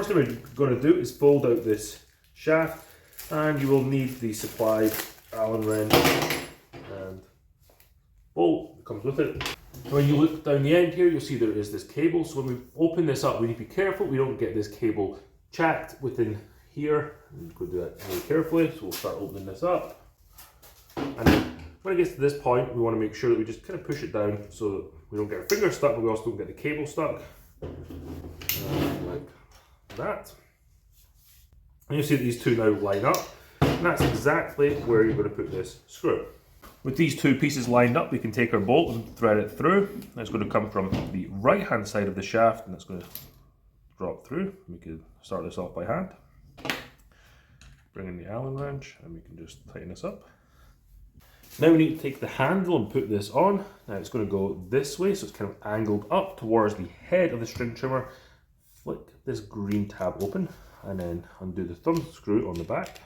First thing we're going to do is fold out this shaft, and you will need the supplied Allen wrench and bolt that comes with it. When you look down the end here, you'll see there is this cable. So when we open this up, we need to be careful we don't get this cable chacked within here. We're going to do that really carefully. So we'll start opening this up. And then when it gets to this point, we want to make sure that we just kind of push it down so that we don't get our finger stuck, but we also don't get the cable stuck. Like that. And you'll see that these two now line up. And that's exactly where you're going to put this screw. With these two pieces lined up, we can take our bolt and thread it through. It's going to come from the right hand side of the shaft, and it's going to drop through. We can start this off by hand. Bring in the Allen wrench, and we can just tighten this up. Now we need to take the handle and put this on. Now it's going to go this way, so it's kind of angled up towards the head of the string trimmer. Flick this green tab open, and then undo the thumb screw on the back.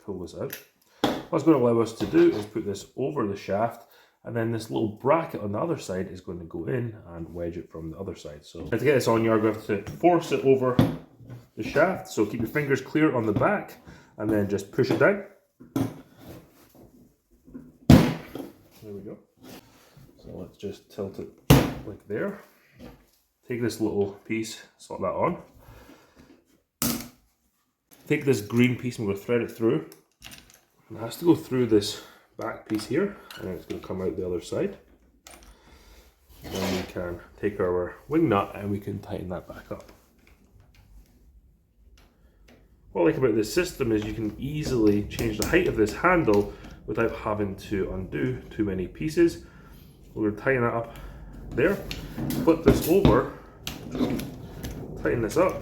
Pull this out. What it's going to allow us to do is put this over the shaft, and then this little bracket on the other side is going to go in and wedge it from the other side. So to get this on, you're going to have to force it over the shaft. So keep your fingers clear on the back, and then just push it down. There we go. So let's just tilt it like there. Take this little piece, slot that on. Take this green piece and we're going to thread it through. And it has to go through this back piece here, and then it's going to come out the other side. And then we can take our wing nut and we can tighten that back up. What I like about this system is you can easily change the height of this handle without having to undo too many pieces. We're going to tighten that up there, flip this over, tighten this up.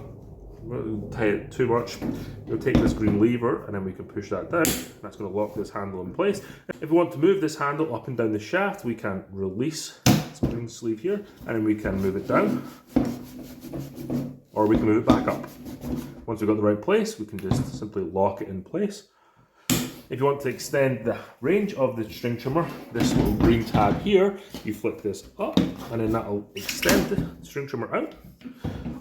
Don't tie it too much. We'll take this green lever and then we can push that down. That's going to lock this handle in place. If we want to move this handle up and down the shaft, we can release this green sleeve here, and then we can move it down, or we can move it back up. Once we've got the right place, we can just simply lock it in place. If you want to extend the range of the string trimmer, this little green tab here, you flick this up and then that'll extend the string trimmer out.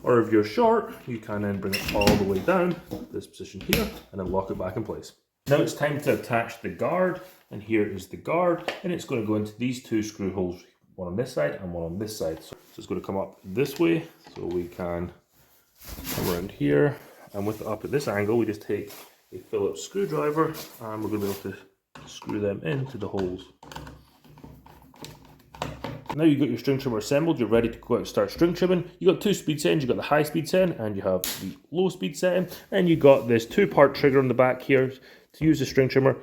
Or if you're short, you can then bring it all the way down this position here and then lock it back in place. Now it's time to attach the guard, and here is the guard, and it's going to go into these two screw holes, one on this side and one on this side. So it's going to come up this way, so we can come around here, and with it up at this angle, we just take a Phillips screwdriver and we're going to be able to screw them into the holes. Now you've got your string trimmer assembled, you're ready to go out and start string trimming. You've got two speed settings, you've got the high speed setting and you have the low speed setting, and you've got this two-part trigger on the back here. To use the string trimmer,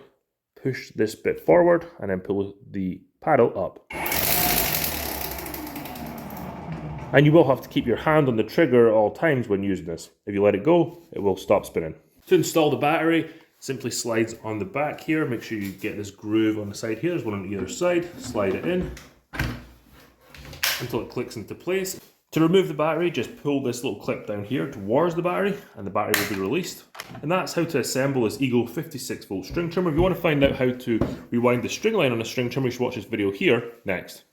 push this bit forward and then pull the paddle up. And you will have to keep your hand on the trigger at all times when using this. If you let it go, it will stop spinning. To install the battery, simply slides on the back here. Make sure you get this groove on the side here. There's one on either side. Slide it in until it clicks into place. To remove the battery, just pull this little clip down here towards the battery and the battery will be released. And that's how to assemble this Eagle 56 volt string trimmer. If you want to find out how to rewind the string line on a string trimmer, you should watch this video here next.